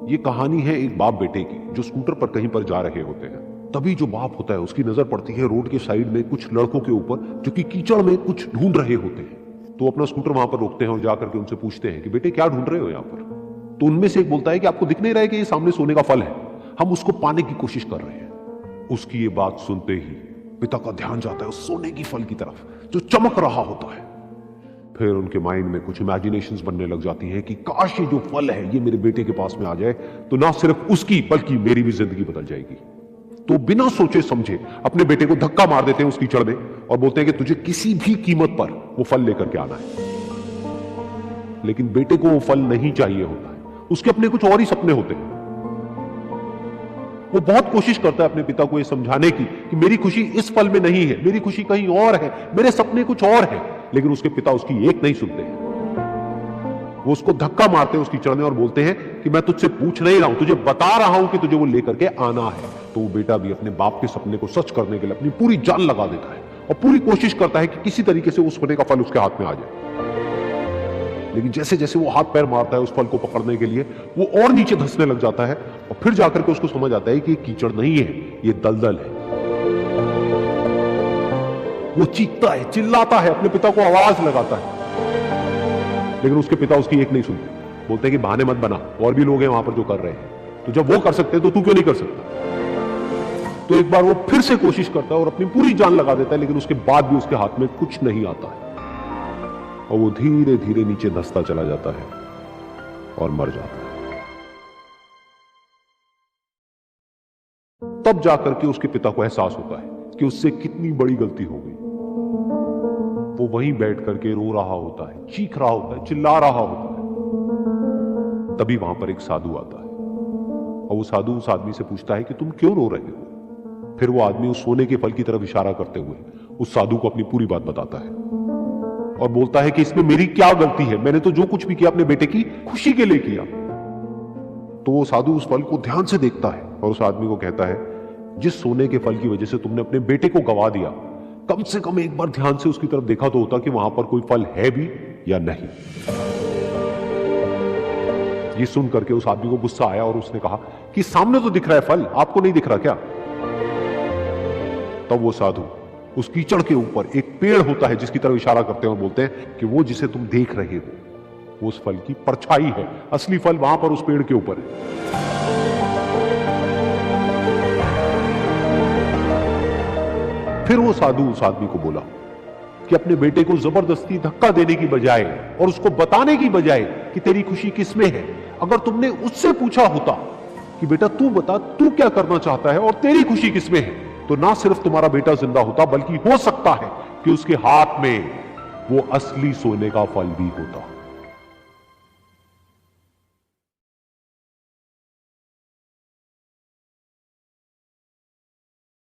ये कहानी है एक बाप बेटे की जो स्कूटर पर कहीं पर जा रहे होते हैं। तभी जो बाप होता है उसकी नजर पड़ती है रोड के साइड में कुछ लड़कों के ऊपर जो कि कीचड़ में कुछ ढूंढ रहे होते हैं। तो अपना स्कूटर वहां पर रोकते हैं और जाकर के उनसे पूछते हैं कि बेटे क्या ढूंढ रहे हो यहाँ पर। तो उनमें से एक बोलता है कि आपको दिख नहीं रहा है कि ये सामने सोने का फल है, हम उसको पाने की कोशिश कर रहे हैं। उसकी ये बात सुनते ही पिता का ध्यान जाता है उस सोने की फल की तरफ जो चमक रहा होता है। फिर उनके माइंड में कुछ इमेजिनेशंस बनने लग जाती हैं कि काश ये जो फल है ये मेरे बेटे के पास में आ जाए तो ना सिर्फ उसकी बल्कि मेरी भी जिंदगी बदल जाएगी। तो बिना सोचे समझे अपने बेटे को धक्का मार देते हैं उस कीचड़ में और बोलते हैं कि तुझे किसी भी कीमत पर वो फल लेकर के आना है। लेकिन बेटे को वो फल नहीं चाहिए होता है, उसके अपने कुछ और ही सपने होते हैं। वो बहुत कोशिश करता है अपने पिता को ये समझाने की कि मेरी खुशी इस फल में नहीं है, मेरी खुशी कहीं और है, मेरे सपने कुछ और है। लेकिन उसके पिता उसकी एक नहीं सुनते हैं। वो उसको धक्का मारते हैं उस कीचड़ में और बोलते हैं कि मैं तुझसे पूछ नहीं रहा हूं, तुझे बता रहा हूं कि तुझे वो लेकर के आना है। तो वो बेटा भी अपने बाप के सपने को सच करने के लिए अपनी पूरी जान लगा देता है और पूरी कोशिश करता है कि किसी तरीके से उस सोने का फल उसके हाथ में आ जाए। लेकिन जैसे जैसे वो हाथ पैर मारता है उस फल को पकड़ने के लिए, वो और नीचे धंसने लग जाता है और फिर जाकर के उसको समझ आता है कि ये कीचड़ नहीं है, ये दलदल है। वो चीखता है, चिल्लाता है, अपने पिता को आवाज लगाता है, लेकिन उसके पिता उसकी एक नहीं सुनते। बोलते हैं कि बहाने मत बना, और भी लोग हैं वहां पर जो कर रहे हैं, तो जब वो कर सकते हैं तो तू क्यों नहीं कर सकता। तो एक बार वो फिर से कोशिश करता है और अपनी पूरी जान लगा देता है, लेकिन उसके बाद भी उसके हाथ में कुछ नहीं आता है और वो धीरे धीरे नीचे धंसता चला जाता है और मर जाता है। तब जाकर के उसके पिता को एहसास होता है कि उससे कितनी बड़ी गलती हो गई। वो वहीं बैठ करके रो रहा होता है, चीख रहा होता है, चिल्ला रहा होता है। तभी वहां पर एक साधु आता है और वो साधु उस आदमी से पूछता है कि तुम क्यों रो रहे हो। फिर वो आदमी उस सोने के फल की तरफ इशारा करते हुए उस साधु को अपनी पूरी बात बताता है और बोलता है कि इसमें मेरी क्या गलती है, मैंने तो जो कुछ भी किया अपने बेटे की खुशी के लिए किया। तो वो साधु उस फल को ध्यान से देखता है और उस आदमी को कहता है, जिस सोने के फल की वजह से तुमने अपने बेटे को गवा दिया, कम से कम एक बार ध्यान से उसकी तरफ देखा तो होता कि वहां पर कोई फल है भी या नहीं। ये सुन करके उस आदमी को गुस्सा आया और उसने कहा कि सामने तो दिख रहा है फल, आपको नहीं दिख रहा क्या। तब वो साधु उस कीचड़ के ऊपर एक पेड़ होता है जिसकी तरफ इशारा करते हैं और बोलते हैं कि वो जिसे तुम देख रहे हो वो उस फल की परछाई है, असली फल वहां पर उस पेड़ के ऊपर है। फिर वो साधु उस आदमी को बोला कि अपने बेटे को जबरदस्ती धक्का देने की बजाय और उसको बताने की बजाय कि तेरी खुशी किसमें है, अगर तुमने उससे पूछा होता कि बेटा तू बता तू क्या करना चाहता है और तेरी खुशी किसमें है, तो ना सिर्फ तुम्हारा बेटा जिंदा होता बल्कि हो सकता है कि उसके हाथ में वो असली सोने का फल भी होता।